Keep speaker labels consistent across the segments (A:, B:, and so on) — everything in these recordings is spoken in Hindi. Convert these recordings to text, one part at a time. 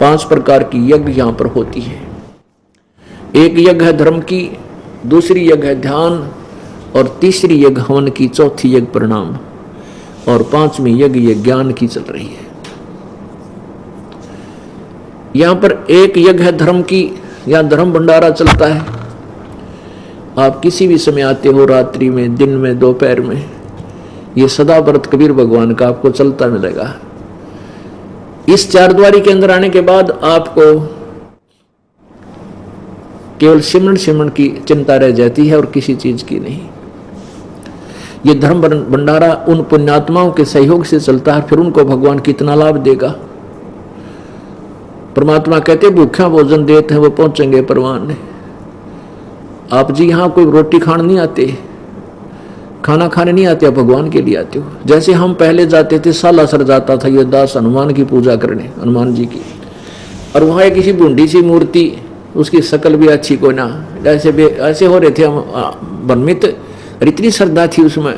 A: 5 प्रकार की यज्ञ यहाँ पर होती है। एक यज्ञ है धर्म की, दूसरी यज्ञ है ध्यान, और तीसरी यज्ञ हवन की, चौथी यज्ञ प्रणाम, और 5वीं यज्ञ ये ज्ञान की चल रही है। यहां पर एक यज्ञ है धर्म की, यहां धर्म भंडारा चलता है। आप किसी भी समय आते हो, रात्रि में, दिन में, दोपहर में, ये सदा व्रत कबीर भगवान का आपको चलता मिलेगा। इस चारद्वारी के अंदर आने के बाद आपको केवल सिमरन सिमरन की चिंता रह जाती है और किसी चीज की नहीं। ये धर्म भंडारा उन पुण्यात्माओं के सहयोग से चलता है, फिर उनको भगवान कितना लाभ देगा। परमात्मा कहते भूखा भोजन देते हैं वो पहुंचेंगे परवान ने। आप जी यहाँ कोई रोटी खाने नहीं आते, खाना खाने नहीं आते, आप भगवान के लिए आते हो। जैसे हम पहले जाते थे, सालासर जाता था ये दास हनुमान की पूजा करने, हनुमान जी की, और वहाँ किसी बूंदी सी मूर्ति, उसकी शकल भी अच्छी कोई ना, ऐसे हो रहे थे हम भ्रमित, और इतनी श्रद्धा थी उसमें।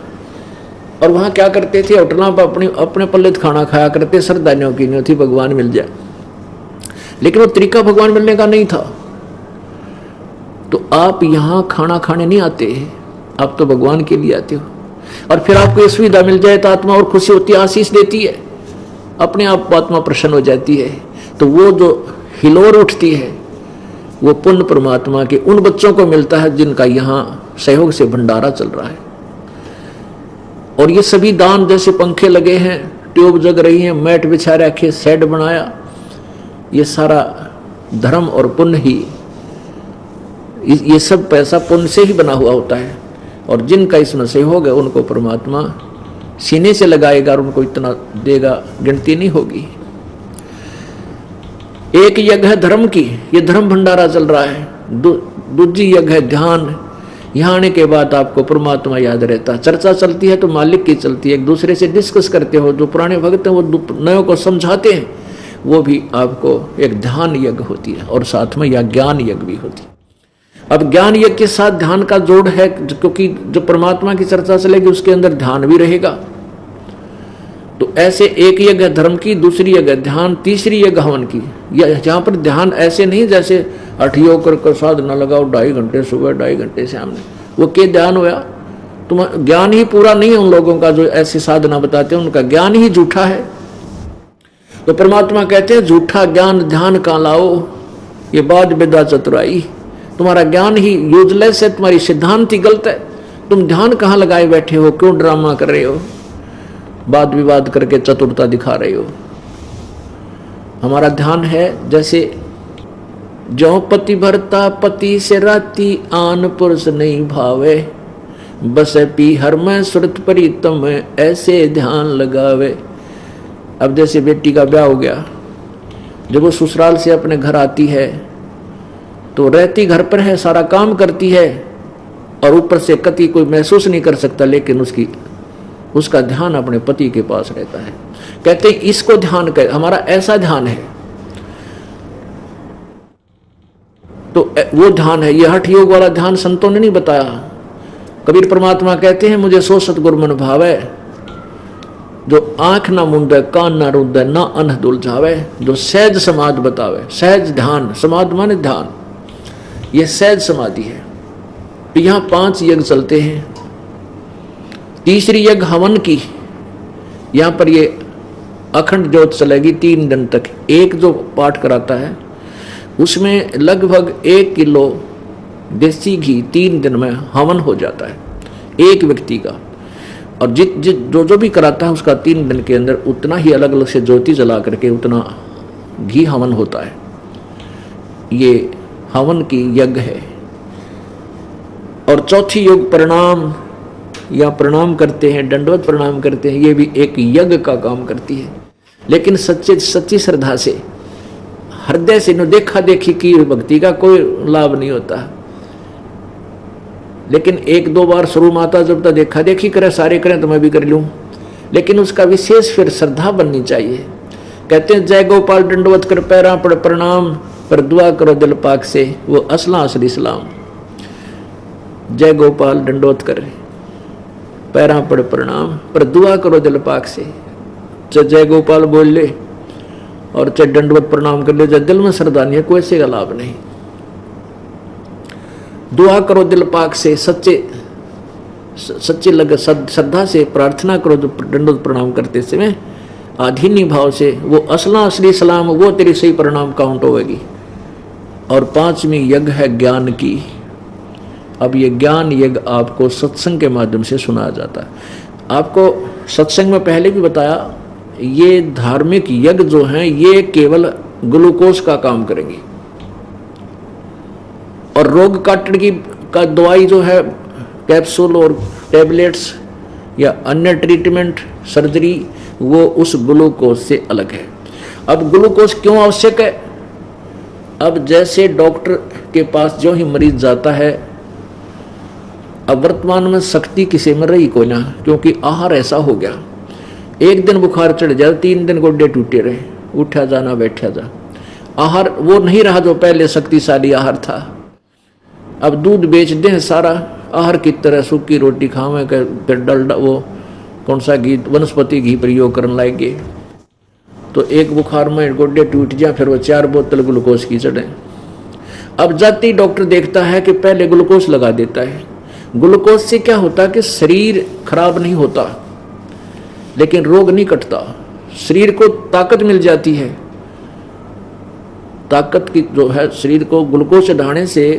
A: और वहाँ क्या करते थे, होटलों पर अपने पल्ले खाना खाया करते, श्रद्धा की नहीं थी भगवान मिल जाए, लेकिन वो तरीका भगवान मिलने का नहीं था। तो आप यहाँ खाना खाने नहीं आते, आप तो भगवान के लिए आते हो। और फिर आपको ये सुविधा मिल जाए तो आत्मा और खुशी होती है, आशीष देती है, अपने आप आत्मा प्रसन्न हो जाती है। तो वो जो हिलोर उठती है वो पुण्य परमात्मा के उन बच्चों को मिलता है जिनका यहाँ सहयोग से भंडारा चल रहा है। और ये सभी दान, जैसे पंखे लगे हैं, ट्यूब जग रही है, मैट बिछा रखे, शेड बनाया, ये सारा धर्म और पुण्य ही, ये सब पैसा पुण्य से ही बना हुआ होता है। और जिनका इसमें सहयोग है उनको परमात्मा सीने से लगाएगा और उनको इतना देगा गिनती नहीं होगी। एक यज्ञ है धर्म की, ये धर्म भंडारा चल रहा है। दूसरी यज्ञ है ध्यान। यहाँ आने के बाद आपको परमात्मा याद रहता है। चर्चा चलती है तो मालिक की चलती है, एक दूसरे से डिस्कस करते हो। जो पुराने भक्त हैं वो नयों को समझाते हैं, वो भी आपको एक ध्यान यज्ञ होती है, और साथ में या ज्ञान यज्ञ भी होती है। अब ज्ञान यज्ञ के साथ ध्यान का जोड़ है, क्योंकि जो परमात्मा की चर्चा चलेगी उसके अंदर ध्यान भी रहेगा। तो ऐसे एक यज्ञ धर्म की, दूसरी यज्ञ ध्यान, तीसरी यज्ञ हवन की। यहाँ पर ध्यान ऐसे नहीं जैसे 8 योग कर साधना लगाओ 2.5 घंटे सुबह 2.5 घंटे शाम में, वो क्या ध्यान होया? तुम ज्ञान ही पूरा नहीं है उन लोगों का जो ऐसी साधना बताते हैं, उनका ज्ञान ही झूठा है। तो परमात्मा कहते हैं झूठा ज्ञान ध्यान कहाँ लाओ, ये बात बेदा चतुराई। तुम्हारा ज्ञान ही यूजलेस है, तुम्हारी सिद्धांत ही गलत है। तुम ध्यान कहाँ लगाए बैठे हो, क्यों ड्रामा कर रहे हो, वाद विवाद करके चतुरता दिखा रहे हो। हमारा ध्यान है जैसे जो पति भरता पति से राती, आन पुरुष नहीं भावे, बस पी हर में सुरत प्रीतम, ऐसे ध्यान लगावे। अब जैसे बेटी का ब्याह हो गया, जब वो ससुराल से अपने घर आती है तो रहती घर पर है, सारा काम करती है, और ऊपर से कति कोई महसूस नहीं कर सकता, लेकिन उसका ध्यान अपने पति के पास रहता है। कहते हैं इसको ध्यान कर, हमारा ऐसा ध्यान है। तो वो ध्यान है, यह हठ योग वाला ध्यान संतों ने नहीं बताया। कबीर परमात्मा कहते हैं मुझे सो सतगुरु मन भावे, जो आंख ना मुंदे कान ना रुदे ना अनह दुल जावे, जो सहज समाधि बतावे। सहज ध्यान, समाधि माने ध्यान, ये सहज समाधि है। तो यहाँ 5 यज्ञ चलते हैं। तीसरी यज्ञ हवन की, यहाँ पर ये अखंड ज्योत चलेगी 3 दिन तक। एक जो पाठ कराता है उसमें लगभग 1 किलो देसी घी 3 दिन में हवन हो जाता है एक व्यक्ति का। और जो भी कराता है उसका 3 दिन के अंदर उतना ही अलग अलग से ज्योति जला करके उतना घी हवन होता है। ये हवन की यज्ञ है। और चौथी योग प्रणाम, या प्रणाम करते हैं, दंडवत प्रणाम करते हैं, ये भी एक यज्ञ का काम करती है। लेकिन सच्ची श्रद्धा से, हृदय से, न देखा देखी की भक्ति का कोई लाभ नहीं होता। लेकिन 1-2 बार शुरू माता जब तक देखा देखी करे, सारे करें तो मैं भी कर लूं, लेकिन उसका विशेष फिर श्रद्धा बननी चाहिए। कहते हैं जय गोपाल दंडवत कर पैरा पड़ प्रणाम, पर दुआ करो दिल पाक से, वो असला असली सलाम। जय गोपाल दंडवत कर पैरा पड़ प्रणाम, पर दुआ करो दिल पाक से। जय गोपाल बोल ले और चाहे दंडवत प्रणाम कर ले, जाए दिल में श्रद्धा नहीं है, कोई ऐसे का लाभ नहीं। दुआ करो दिल पाक से, सच्चे लगे श्रद्धा से प्रार्थना करो, जो दंडवत प्रणाम करते समय आधीनी भाव से, वो असली सलाम, वो तेरी सही प्रणाम काउंट होगी। और पांचवी यज्ञ है ज्ञान की। अब ये ज्ञान यज्ञ आपको सत्संग के माध्यम से सुनाया जाता है। आपको सत्संग में पहले भी बताया, ये धार्मिक यज्ञ जो हैं ये केवल ग्लूकोज का काम करेंगे, और रोग काटने की का दवाई जो है कैप्सूल और टैबलेट्स या अन्य ट्रीटमेंट सर्जरी, वो उस ग्लूकोज से अलग है। अब ग्लूकोज क्यों आवश्यक है? अब जैसे डॉक्टर के पास जो ही मरीज जाता है, अब वर्तमान में शक्ति किसी में रही कोई ना, क्योंकि आहार ऐसा हो गया, एक दिन बुखार चढ़ जाए 3 दिन गोड्डे टूटे रहे, उठा जाना बैठा जा, आहार वो नहीं रहा जो पहले शक्तिशाली आहार था। अब दूध बेच दें सारा आहार की तरह, सूखी रोटी खावे फिर डलडा वो कौन सा घी, वनस्पति घी प्रयोग करने लाएंगे, तो एक बुखार में गोड्डे टूट जाए, फिर वो 4 बोतल ग्लूकोज की चढ़े। अब जाती डॉक्टर देखता है कि पहले ग्लूकोज लगा देता है। ग्लूकोज से क्या होता कि शरीर खराब नहीं होता, लेकिन रोग नहीं कटता, शरीर को ताकत मिल जाती है। ताकत की जो है शरीर को ग्लूकोज चढ़ाने से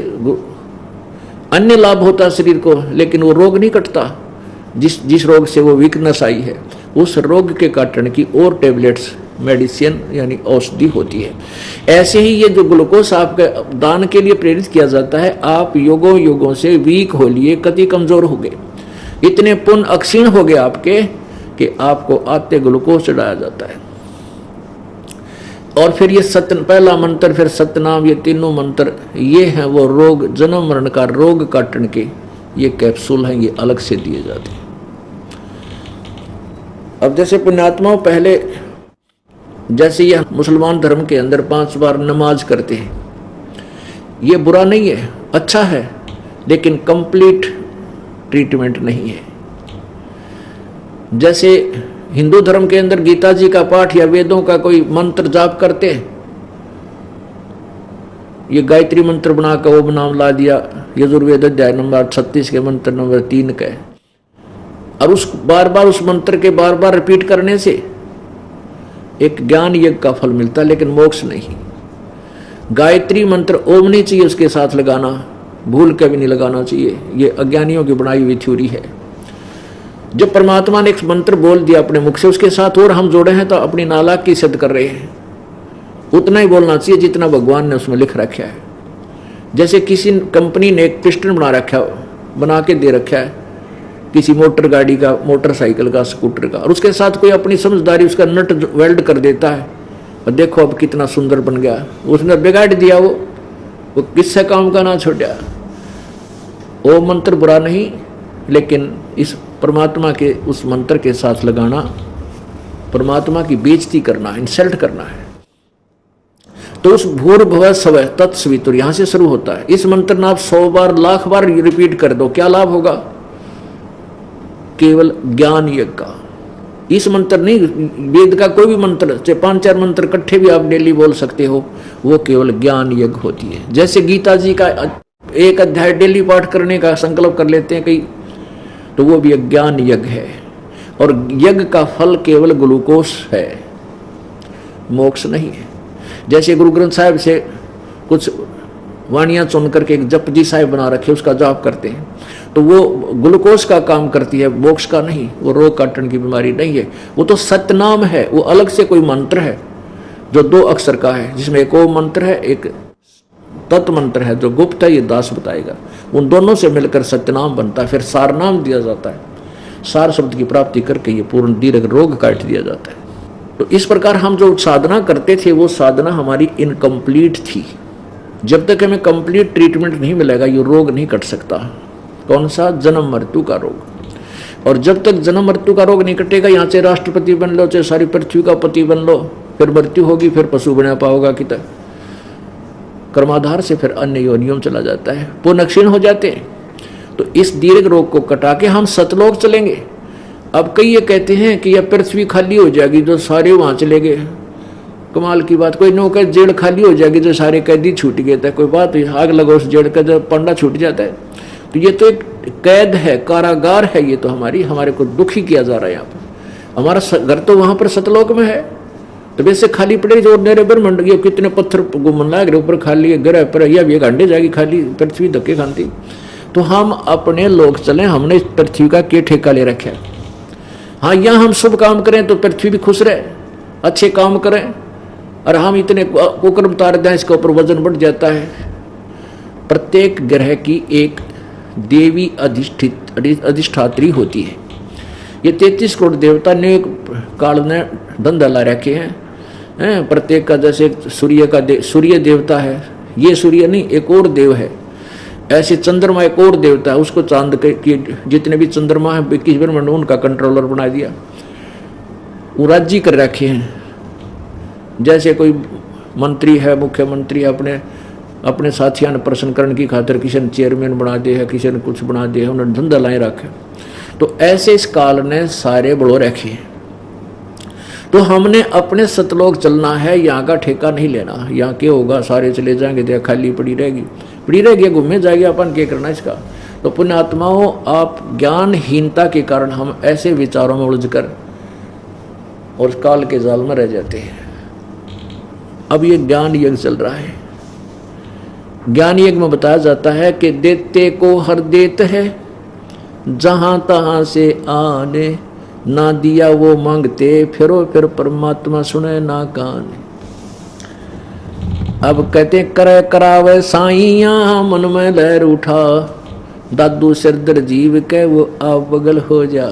A: अन्य लाभ होता है शरीर को, लेकिन वो रोग नहीं कटता। जिस रोग से वो वीकनेस आई है, उस रोग के काटने की और टैबलेट्स, मेडिसिन यानी औषधि होती है। ऐसे ही ये जो ग्लूकोज आपके दान के लिए प्रेरित किया जाता है, आप युगों युगों से वीक हो लिए, कति कमजोर हो गए, इतने पुण्य अक्षीण हो गए आपके कि आपको आते ग्लूकोज चढ़ाया जाता है। और फिर ये पहला मंत्र, फिर सतनाम, ये तीनों मंत्र ये हैं वो रोग, जन्म मरण का रोग काटने के ये कैप्सूल हैं, ये अलग से दिए जाते हैं। अब जैसे पुण्यात्माओं पहले जैसे ये मुसलमान धर्म के अंदर 5 बार नमाज करते हैं, ये बुरा नहीं है, अच्छा है, लेकिन कंप्लीट ट्रीटमेंट नहीं है। जैसे हिंदू धर्म के अंदर गीता जी का पाठ या वेदों का कोई मंत्र जाप करते हैं, ये गायत्री मंत्र बनाकर वो नाम ला दिया, यजुर्वेद अध्याय नंबर 36 के मंत्र नंबर 3 का, और उस बार बार उस मंत्र के बार बार रिपीट करने से एक ज्ञान यज्ञ का फल मिलता है, लेकिन मोक्ष नहीं। गायत्री मंत्र ओम नहीं चाहिए उसके साथ लगाना, भूल के भी नहीं लगाना चाहिए, ये अज्ञानियों की बनाई हुई थ्योरी है। जब परमात्मा ने एक मंत्र बोल दिया अपने मुख से, उसके साथ और हम जोड़े हैं तो अपनी नालायक की सिद्ध कर रहे हैं। उतना ही बोलना चाहिए जितना भगवान ने उसमें लिख रखा है। जैसे किसी कंपनी ने एक पिस्टन बना के दे रखा है किसी मोटर गाड़ी का, मोटरसाइकिल का, स्कूटर का, और उसके साथ कोई अपनी समझदारी उसका नट वेल्ड कर देता है, और देखो अब कितना सुंदर बन गया, उसने बिगाड़ दिया, वो किससे काम का ना छोड़ा। वो मंत्र बुरा नहीं, लेकिन इस परमात्मा के उस मंत्र के साथ लगाना परमात्मा की बेइज्जती करना, इंसल्ट करना है। तो उस भूर्भुवः स्वः तत्सवितुर यहां से शुरू होता है। इस मंत्र ना आप 100 बार, लाख बार रिपीट कर दो, क्या लाभ होगा? केवल ज्ञान यज्ञ का। इस मंत्र नहीं, वेद का कोई भी मंत्र, चाहे 5-4 मंत्र इकट्ठे भी आप डेली बोल सकते हो, वो केवल ज्ञान यज्ञ होती है। जैसे गीता जी का एक अध्याय डेली पाठ करने का संकल्प कर लेते हैं कई, तो वो भी एक ज्ञान यज्ञ है। और यज्ञ का फल केवल ग्लूकोज है, मोक्ष नहीं है। जैसे गुरु ग्रंथ साहिब से कुछ वाणियां चुन करके एक जपजी साहिब बना रखे, उसका जाप करते हैं, तो वो ग्लूकोज का काम करती है, मोक्ष का नहीं। वो रोग काटने की बीमारी नहीं है, वो तो सतनाम है। वो अलग से कोई मंत्र है जो 2 अक्षर का है, जिसमें एक ओम मंत्र है, एक तत्व मंत्र है जो गुप्त है, ये दास बताएगा। उन दोनों से मिलकर सत्यनाम बनता है, फिर सारनाम दिया जाता है। सार शब्द की प्राप्ति करके ये पूर्ण दीर्घ रोग काट दिया जाता है। तो इस प्रकार हम जो साधना करते थे, वो साधना हमारी इनकम्प्लीट थी। जब तक हमें कंप्लीट ट्रीटमेंट नहीं मिलेगा, ये रोग नहीं कट सकता। कौन सा? जन्म मृत्यु का रोग। और जब तक जन्म मृत्यु का रोग नहीं कटेगा, यहाँ से राष्ट्रपति बन लो, चाहे सारी पृथ्वी का पति बन लो, फिर मृत्यु होगी, फिर पशु बना पाओगा कि तक कर्माधार से फिर अन्य योनियों चला जाता है, पुण्य क्षीण हो जाते हैं। तो इस दीर्घ रोग को कटा के हम सतलोक चलेंगे। अब कई ये कहते हैं कि यह पृथ्वी खाली हो जाएगी, जो सारे वहां चले गए, कमाल की बात, कोई नो कहे जेल खाली हो जाएगी जो सारे कैदी छूट गए थे, कोई बात आग लगा उस जेल का, जब पंडा छूट जाता है। तो ये तो एक कैद है, कारागार है, ये तो हमारे को दुखी किया जा रहा है यहाँ पर। हमारा घर तो वहां पर सतलोक में है, तो वैसे खाली पड़े जो मेरे ब्रह्मंड, ये कितने पत्थर घूमन लाग रहे ऊपर, खाली ग्रह पर ये घंटे जाएगी खाली पृथ्वी धक्के खाती। तो हम अपने लोग चले, हमने इस पृथ्वी का क्या ठेका ले रखा है। हाँ, यहाँ हम शुभ काम करें तो पृथ्वी भी खुश रहे, अच्छे काम करें, और हम इतने कुकर्म उतार दें इसके ऊपर वजन बढ़ जाता है। प्रत्येक ग्रह की एक देवी अधिष्ठात्री होती है। ये 33 करोड़ देवता ने एक काल ने धंधा ला रखे हैं प्रत्येक का। जैसे सूर्य देवता है, ये सूर्य नहीं एक और देव है। ऐसे चंद्रमा एक और देवता है, उसको चांद के जितने भी चंद्रमा है 21 ब्रह्मांड उनका कंट्रोलर बना दिया, वो राज्य कर रखे हैं। जैसे कोई मंत्री है, मुख्यमंत्री है, अपने साथियों ने प्रसन्न करने की खातिर किसी ने चेयरमैन बना दिया है, किसी ने कुछ बना दिया है, उन्होंने धंधा लाए रखे। तो ऐसे इस काल ने सारे बड़ो रखे हैं। तो हमने अपने सतलोक चलना है, यहाँ का ठेका नहीं लेना। यहाँ क्या होगा, सारे चले जाएंगे तो खाली पड़ी रहेगी, घूमे जाएगी, अपन क्या करना इसका। तो पुण्यात्माओं, आप ज्ञानहीनता के कारण हम ऐसे विचारों में उलझकर और काल के जाल में रह जाते हैं। अब ये ज्ञान यज्ञ चल रहा है। ज्ञान यज्ञ में बताया जाता है कि देते को हर देत है, जहां तहां से आने, ना दिया वो मांगते, फिर परमात्मा सुने ना कान। अब कहते करे करावे साइया, मन में लहर उठा, दादू सिरदर जीव के वो आप बगल हो जा।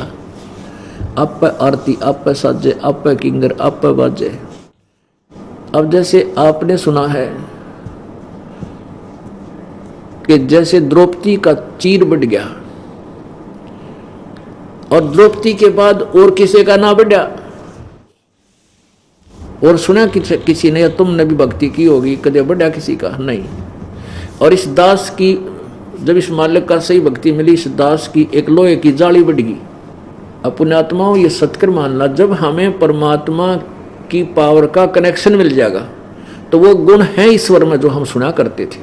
A: आप आरती, आप साजे, आप किंगर, आप बाजे। अब जैसे आपने सुना है कि जैसे द्रौपदी का चीर बढ़ गया और द्रौपदी के बाद और किसी का ना बढ़ा, और सुना किसी ने, तुमने भी भक्ति की होगी, कदे बढ़ा किसी का नहीं। और इस दास की, जब इस मालिक का सही भक्ति मिली, इस दास की एक लोहे की जाली बढ़ गई। अब पुण्यात्माओं, ये सत्कर मानना, जब हमें परमात्मा की पावर का कनेक्शन मिल जाएगा तो वो गुण है ईश्वर में जो हम सुना करते थे।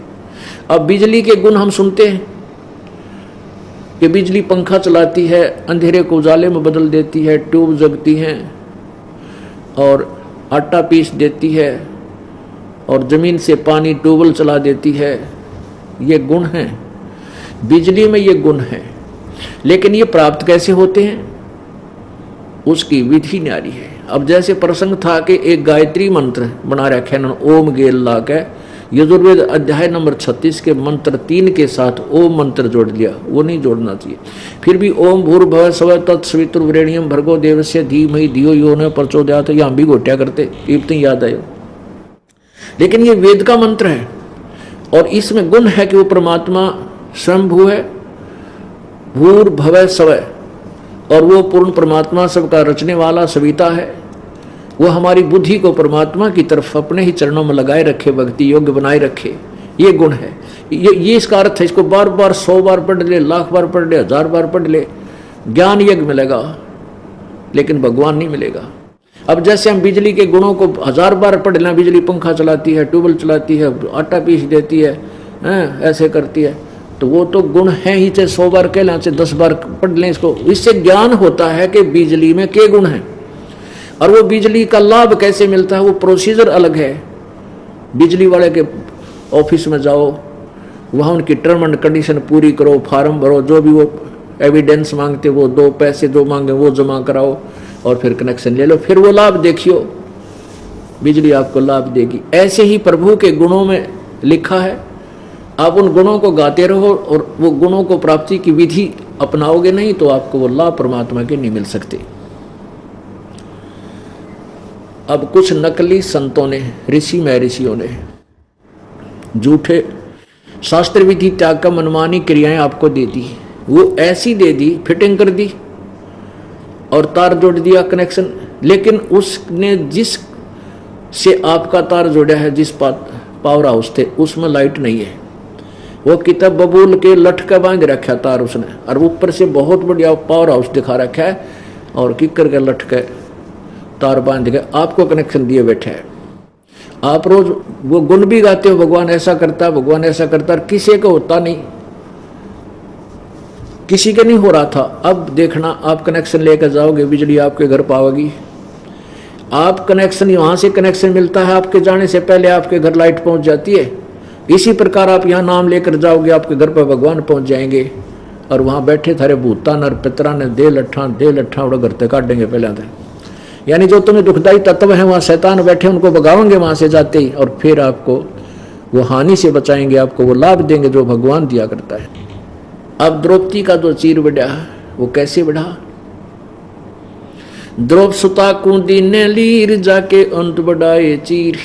A: अब बिजली के गुण हम सुनते हैं कि बिजली पंखा चलाती है, अंधेरे को उजाले में बदल देती है, ट्यूब जगती हैं और आटा पीस देती है, और जमीन से पानी ट्यूबवेल चला देती है। ये गुण हैं, बिजली में ये गुण हैं। लेकिन ये प्राप्त कैसे होते हैं, उसकी विधि न्यारी है। अब जैसे प्रसंग था कि एक गायत्री मंत्र बना रखे हैं ओम गेल ला के, यजुर्वेद अध्याय नंबर 36 के मंत्र 3 के साथ ओम मंत्र जोड़ लिया, वो नहीं जोड़ना चाहिए। फिर भी ओम भूर्भुवः स्वः तत्सवितुर्वरेण्यं भर्गो देवस्य धीमहि धियो यो न प्रचोदयात्, यहाँ भी घोटिया करते, कीर्ति याद आयो। लेकिन ये वेद का मंत्र है और इसमें गुण है कि वो परमात्मा स्वयंभू है, भूर्भुवः स्वः, और वो पूर्ण परमात्मा सबका रचने वाला सविता है। वो हमारी बुद्धि को परमात्मा की तरफ अपने ही चरणों में लगाए रखे, भक्ति योग्य बनाए रखे, ये गुण है। ये इसका अर्थ है। इसको बार बार 100 बार पढ़ ले, लाख बार पढ़ ले, 1000 बार पढ़ ले, ज्ञान यज्ञ मिलेगा लेकिन भगवान नहीं मिलेगा। अब जैसे हम बिजली के गुणों को 1000 बार पढ़ लें, बिजली पंखा चलाती है, ट्यूबवेल चलाती है, आटा पीस देती है, ऐसे करती है, तो वो तो गुण है ही। चाहे 100 बार कह लें, चाहे 10 बार पढ़ लें इसको, इससे ज्ञान होता है कि बिजली में क्या गुण है और वो बिजली का लाभ कैसे मिलता है। वो प्रोसीजर अलग है। बिजली वाले के ऑफिस में जाओ, वहाँ उनकी टर्म एंड कंडीशन पूरी करो, फार्म भरो, जो भी वो एविडेंस मांगते वो दो, पैसे जो मांगे वो जमा कराओ और फिर कनेक्शन ले लो, फिर वो लाभ देखियो, बिजली आपको लाभ देगी। ऐसे ही प्रभु के गुणों में लिखा है, आप उन गुणों को गाते रहो और वो गुणों को प्राप्ति की विधि अपनाओगे नहीं तो आपको वो लाभ परमात्मा के नहीं मिल सकते। अब कुछ नकली संतों ने, ऋषियों ने झूठे शास्त्र विधि त्याग का मनमानी क्रियाएं आपको दे दी। वो ऐसी दे दी, फिटिंग कर दी और तार जोड़ दिया कनेक्शन, लेकिन उसने जिस से आपका तार जोड़ा है, जिस पावर हाउस थे, उसमें लाइट नहीं है। वो किताब बबूल के लटका बांध रखा तार उसने, और ऊपर से बहुत बढ़िया पावर हाउस दिखा रखा है और किकर के लटके तार बांध के आपको कनेक्शन दिए बैठे है। आप रोज वो गुण भी गाते हो, भगवान ऐसा करता, भगवान ऐसा करता, किसी को होता नहीं, किसी के नहीं हो रहा था। अब देखना, आप कनेक्शन लेकर जाओगे, बिजली आपके घर पाओगी। आप कनेक्शन, यहाँ से कनेक्शन मिलता है, आपके जाने से पहले आपके घर लाइट पहुंच जाती है। इसी प्रकार आप यहाँ नाम लेकर जाओगे, आपके घर पर भगवान पहुंच जाएंगे, और वहाँ बैठे थारे भूता नर पितरा ने दे लट्ठा उड़ा घर तक काटेंगे पहले आते। यानी जो तुम्हें दुखदायी तत्व है वहाँ शैतान बैठे, उनको भगाओगे वहाँ से जाते ही, और फिर आपको वो हानि से बचाएंगे, आपको वो लाभ देंगे जो भगवान दिया करता है। अब द्रौपदी का जो चीर बढ़ा, वो कैसे बढ़ा? द्रौप सुता कुंदी ने लीर जाके अंत बढ़ाए चीर।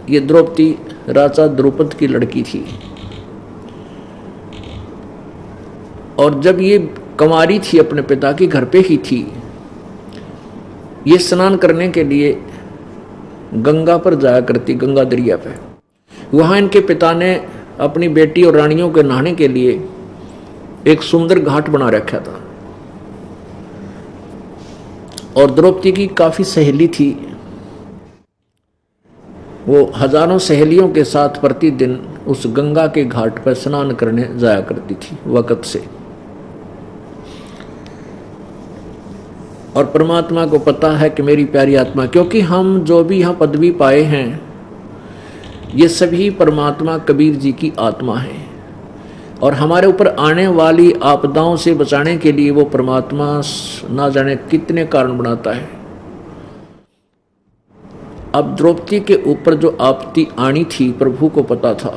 A: ये द्रौपदी राजा द्रुपद की लड़की थी, और जब ये कुंवारी थी अपने पिता के घर पे ही थी, ये स्नान करने के लिए गंगा पर जाया करती, गंगा दरिया पे। वहां इनके पिता ने अपनी बेटी और रानियों के नहाने के लिए एक सुंदर घाट बना रखा था, और द्रौपदी की काफी सहेली थी। वो हजारों सहेलियों के साथ प्रतिदिन उस गंगा के घाट पर स्नान करने जाया करती थी वक्त से। और परमात्मा को पता है कि मेरी प्यारी आत्मा, क्योंकि हम जो भी यहाँ पदवी पाए हैं, ये सभी परमात्मा कबीर जी की आत्मा है, और हमारे ऊपर आने वाली आपदाओं से बचाने के लिए वो परमात्मा ना जाने कितने कारण बनाता है। अब द्रौपदी के ऊपर जो आपत्ति आनी थी, प्रभु को पता था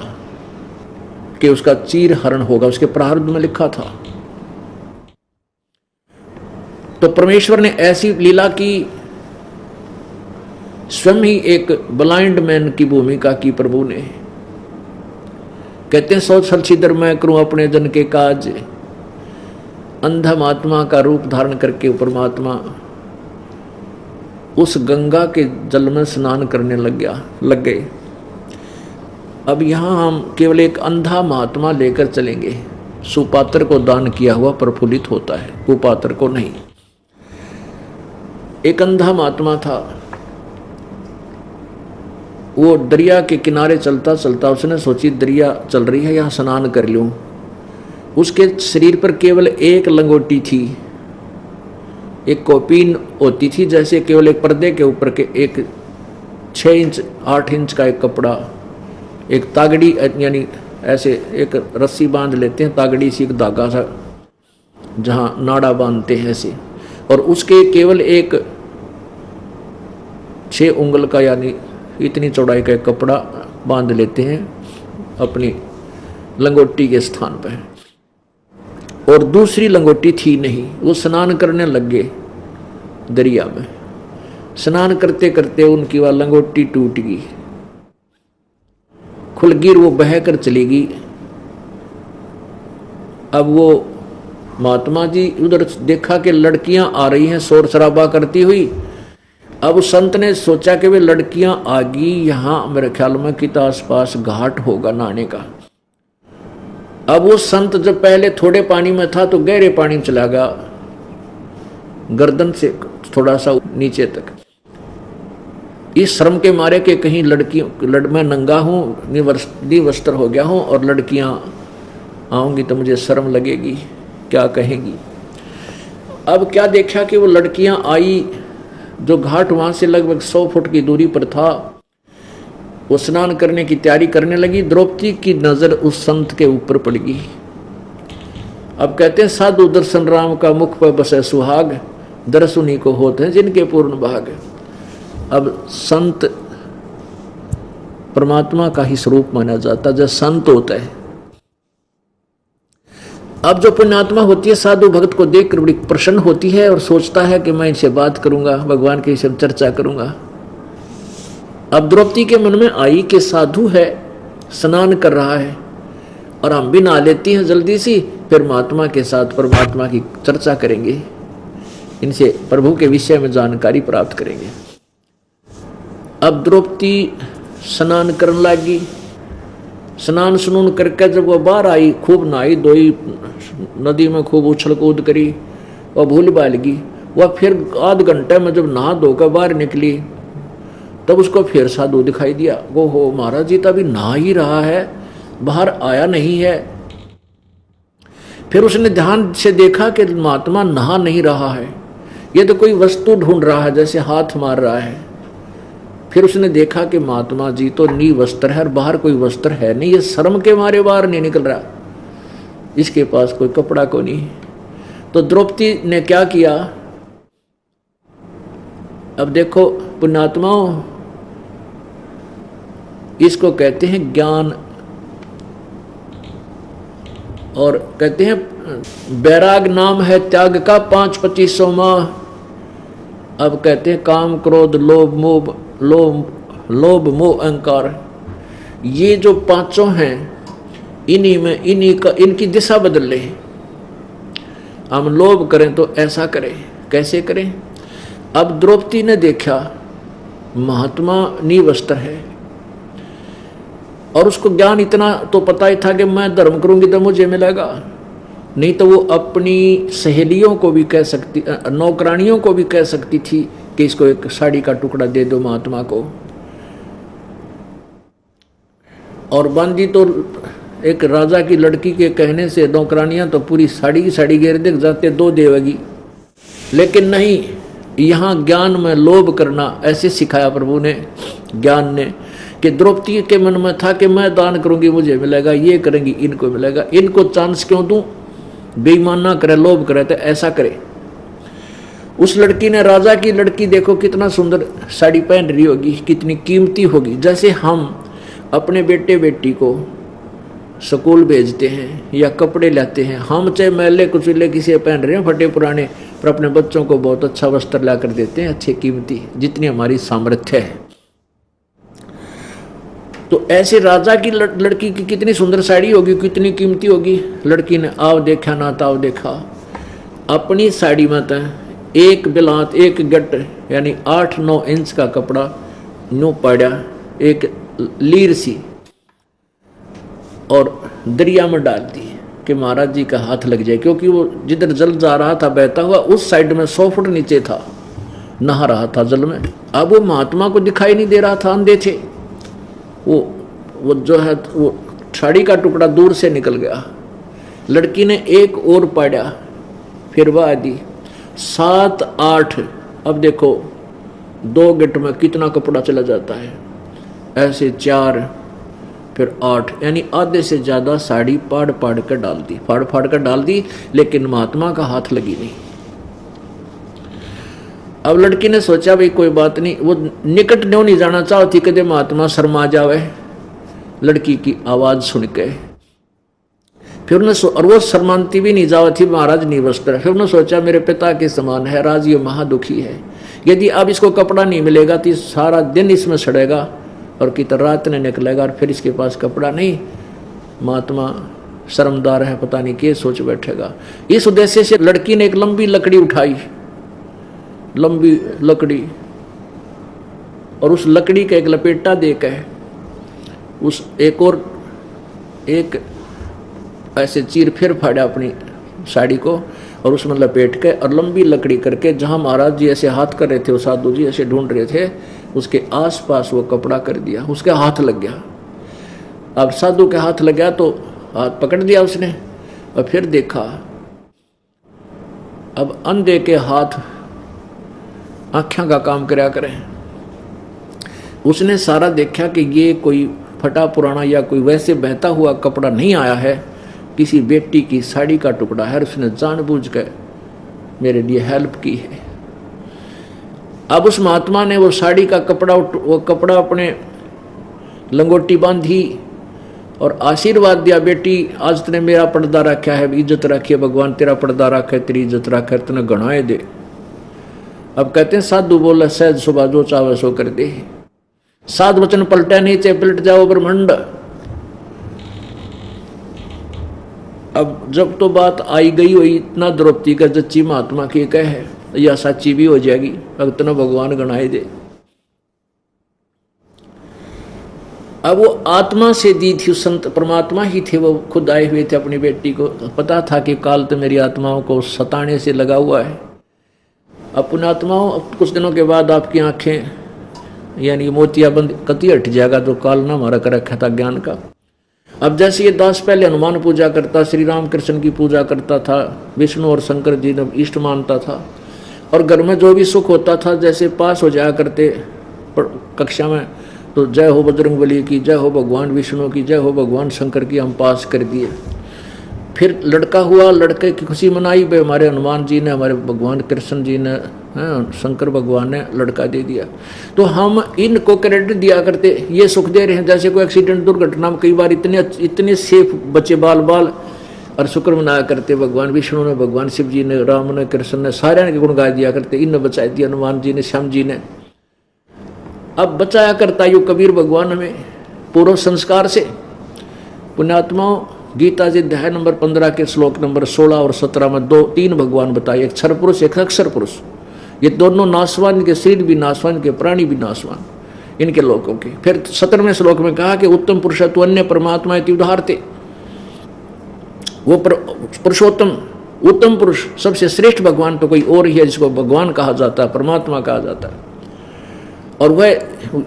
A: कि उसका चीर हरण होगा, उसके प्रारब्ध में लिखा था। तो परमेश्वर ने ऐसी लीला की, स्वयं ही एक ब्लाइंड मैन की भूमिका की प्रभु ने। कहते हैं सौ छलछिदर मैं करूं अपने जन के काज, अंधा महात्मा का रूप धारण करके परमात्मा उस गंगा के जल में स्नान करने लग गए। अब यहां हम केवल एक अंधा महात्मा लेकर चलेंगे। सुपात्र को दान किया हुआ प्रफुल्लित होता है, कुपात्र को नहीं। एक अंधा महात्मा था, वो दरिया के किनारे चलता चलता उसने सोची दरिया चल रही है, यहाँ स्नान कर लूं। उसके शरीर पर केवल एक लंगोटी थी, एक कौपीन होती थी, जैसे केवल एक पर्दे के ऊपर के एक 6 इंच 8 इंच का एक कपड़ा, एक तागड़ी, यानी ऐसे एक रस्सी बांध लेते हैं, तागड़ी सी एक धागा सा जहाँ नाड़ा बांधते हैं ऐसे, और उसके केवल एक 6 उंगल का यानी इतनी चौड़ाई का एक कपड़ा बांध लेते हैं अपनी लंगोटी के स्थान पर, और दूसरी लंगोटी थी नहीं। वो स्नान करने लग गए दरिया में। स्नान करते करते उनकी वह लंगोटी टूट गई, खुलगिर वो बहकर चली गई। अब वो महात्मा जी उधर देखा कि लड़कियां आ रही हैं शोर शराबा करती हुई। अब संत ने सोचा कि वे लड़कियां आ गई, यहां मेरे ख्याल में कित आसपास घाट होगा नहाने का। अब वो संत जब पहले थोड़े पानी में था तो गहरे पानी में चला गया, गर्दन से थोड़ा सा नीचे तक, इस श्रम के मारे के कहीं लड़कियों मैं नंगा हूं, निवस्त्र हो गया हूं, और लड़कियां आऊंगी तो मुझे शर्म लगेगी, क्या कहेंगी। अब क्या देखा कि वो लड़कियां आई, जो घाट वहां से लगभग 100 फुट की दूरी पर था, वो स्नान करने की तैयारी करने लगी। द्रौपदी की नजर उस संत के ऊपर पड़ गई। अब कहते हैं साधु दर्शन राम का मुख पर बसे सुहाग, दर्श उन्हीं को होते हैं जिनके पूर्ण भाग। अब संत परमात्मा का ही स्वरूप माना जाता जो संत होता है। अब जो पुण्यात्मा होती है साधु भक्त को देखकर बड़ी प्रसन्न होती है और सोचता है कि मैं इनसे बात करूंगा, भगवान की सब चर्चा करूंगा। अब द्रौपदी के मन में आई कि साधु है, स्नान कर रहा है, और हम भी नहा लेती हैं जल्दी सी, फिर महात्मा के साथ परमात्मा की चर्चा करेंगे, इनसे प्रभु के विषय में जानकारी प्राप्त करेंगे। अब द्रौपदी स्नान करने लगी। स्नान स्नून करके जब वह बाहर आई, खूब नहाई धोई, नदी में खूब उछल कूद करी, वह भूल भाल गई। वह फिर आध घंटे में जब नहा धोकर बाहर निकली तब उसको फिर साधु दिखाई दिया। वो हो महाराज जी तो अभी नहा ही रहा है, बाहर आया नहीं है। फिर उसने ध्यान से देखा कि महात्मा नहा नहीं रहा है, ये तो कोई वस्तु ढूंढ रहा है, जैसे हाथ मार रहा है। फिर उसने देखा कि महात्मा जी तो निवस्त्र है और बाहर कोई वस्त्र है नहीं, ये शर्म के मारे बाहर नहीं निकल रहा, इसके पास कोई कपड़ा को नहीं। तो द्रौपदी ने क्या किया, अब देखो पुण्यात्माओं, इसको कहते हैं ज्ञान, और कहते हैं बैराग नाम है त्याग का 5-25 माह। अब कहते हैं काम क्रोध लोभ मोह अहंकार, ये जो पांचों हैं, इनकी दिशा बदल ले। हम लोभ करें तो ऐसा करें, कैसे करें। अब द्रौपदी ने देखा महात्मा निवस्त्र है, और उसको ज्ञान इतना तो पता ही था कि मैं धर्म करूंगी तो मुझे मिलेगा, नहीं तो वो अपनी सहेलियों को भी कह सकती, नौकरानियों को भी कह सकती थी कि इसको एक साड़ी का टुकड़ा दे दो महात्मा को। और बांधी तो एक राजा की लड़की के कहने से नौकरानियां तो पूरी साड़ी की साड़ी घेर दे जाते, 2 देवेगी। लेकिन नहीं, यहाँ ज्ञान में लोभ करना ऐसे सिखाया प्रभु ने, ज्ञान ने, कि द्रौपदी के मन में था कि मैं दान करूंगी मुझे मिलेगा, ये करेंगी इनको मिलेगा, इनको चांस क्यों दूं, बेईमान ना करे, लोभ करे तो ऐसा करे। उस लड़की ने, राजा की लड़की देखो कितना सुंदर साड़ी पहन रही होगी, कितनी कीमती होगी। जैसे हम अपने बेटे बेटी को स्कूल भेजते हैं या कपड़े लाते हैं, हम चाहे मैले कुचले किसी पहन रहे हैं फटे पुराने, पर अपने बच्चों को बहुत अच्छा वस्त्र ला कर देते हैं, अच्छे कीमती, जितनी हमारी सामर्थ्य है। तो ऐसे राजा की लड़की की कितनी सुंदर साड़ी होगी, कितनी कीमती होगी। लड़की ने आव देखा ना ताव देखा, अपनी साड़ी में तो एक बिलात, एक गट यानी 8-9 इंच का कपड़ा नो पड़ा, एक लीर सी, और दरिया में डाल दी कि महाराज जी का हाथ लग जाए, क्योंकि वो जिधर जल जा रहा था बहता हुआ, उस साइड में 100 फुट नीचे था, नहा रहा था जल में। अब वो महात्मा को दिखाई नहीं दे रहा था, अंधे थे। वो जो है वो साड़ी का टुकड़ा दूर से निकल गया। लड़की ने एक और पाड़ा, फिर वह दी 7-8। अब देखो 2 गिट में कितना कपड़ा चला जाता है, ऐसे 4 फिर 8, यानी आधे से ज्यादा साड़ी फाड़ कर डाल दी, फाड़ कर डाल दी, लेकिन महात्मा का हाथ लगी नहीं। अब लड़की ने सोचा भाई कोई बात नहीं, वो निकट नहीं जाना चाहती कदे महात्मा शर्मा जावे लड़की की आवाज सुन के। फिर उन्हें, और वो शर्मांती भी नहीं जावा थी, महाराज निवस्त्र। फिर उन्होंने सोचा मेरे पिता के समान है, राज ये महादुखी है, यदि अब इसको कपड़ा नहीं मिलेगा तो सारा दिन इसमें सड़ेगा और कितना रात ने निकलेगा, और फिर इसके पास कपड़ा नहीं, महात्मा शर्मदार है, पता नहीं क्या सोच बैठेगा। इस उद्देश्य से लड़की ने एक लंबी लकड़ी उठाई, लंबी लकड़ी, और उस लकड़ी का एक लपेटा देकर उस एक और एक ऐसे चीर फिर फाड़ा अपनी साड़ी को, और उसमें लपेट के और लंबी लकड़ी करके, जहाँ महाराज जी ऐसे हाथ कर रहे थे, वो साधु जी ऐसे ढूंढ रहे थे, उसके आसपास वो कपड़ा कर दिया, उसके हाथ लग गया। अब साधु के हाथ लग गया तो हाथ पकड़ दिया उसने, और फिर देखा। अब अंधे के हाथ आँखों का काम कराया करें। उसने सारा देखा कि ये कोई फटा पुराना या कोई वैसे बहता हुआ कपड़ा नहीं आया है, किसी बेटी की साड़ी का टुकड़ा है, उसने जानबूझकर मेरे लिए हेल्प की है। अब उस महात्मा ने वो साड़ी का कपड़ा अपने लंगोटी बांधी और आशीर्वाद दिया, बेटी आज तूने मेरा पर्दा रखा है, इज्जत रखी है, भगवान तेरा पर्दा रखा है, तेरी इज्जत रखा है, तूने गणाए दे। अब कहते हैं साधु बोला सहज सुबह जो चावे सो कर दे, साध वचन पलटा नहीं चाहे पलट जाओ ब्रह्मांड। अब जब तो बात आई गई हुई, इतना द्रौपदी का जच्ची महात्मा की कहे या सच्ची भी हो जाएगी, भक्त न भगवान गणाए दे। अब वो आत्मा से दी थी, संत परमात्मा ही थे, वो खुद आए हुए थे अपनी बेटी को, पता था कि काल तो मेरी आत्माओं को सताने से लगा हुआ है। अब पुण्यात्माओं, कुछ दिनों के बाद आपकी आंखें यानी मोतियाबंद कति हट जाएगा जो काल ना हमारा कर रखा था ज्ञान का। अब जैसे ये दास पहले हनुमान पूजा करता, श्री राम कृष्ण की पूजा करता था, विष्णु और शंकर जी ने इष्ट मानता था, और घर में जो भी सुख होता था, जैसे पास हो जाया करते कक्षा में तो जय हो बजरंगबली की, जय हो भगवान विष्णु की, जय हो भगवान शंकर की, हम पास कर दिए। फिर लड़का हुआ, लड़के की खुशी मनाई भाई, हमारे हनुमान जी ने, हमारे भगवान कृष्ण जी ने, शंकर भगवान ने लड़का दे दिया। तो हम इनको क्रेडिट दिया करते, ये सुख दे रहे हैं। जैसे कोई एक्सीडेंट दुर्घटना में कई बार इतने सेफ बच्चे बाल बाल और शुक्र मनाया करते, भगवान विष्णु ने, भगवान शिव जी ने, राम ने, कृष्ण ने, सारे के गुण गा दिया करते, इनने बचा दिया, हनुमान जी ने, श्याम जी ने। अब बचाया करता यू कबीर भगवान हमें पूर्व संस्कार से। पुण्यात्माओं, गीता जी अध्याय नंबर 15 के श्लोक नंबर 16 और 17 में तीन भगवान बताए, एक क्षर पुरुष, एक अक्षर पुरुष। ये दोनों नाशवान, इनके शरीर भी नाशवान, इनके प्राणी भी नाशवान, इनके लोगों के। फिर 17वें श्लोक में कहा कि उत्तम पुरुष तो अन्य परमात्मा इति उदाहरते, वो पुरुषोत्तम उत्तम पुरुष सबसे श्रेष्ठ भगवान तो कोई और ही है जिसको भगवान कहा जाता है, परमात्मा कहा जाता है। और वह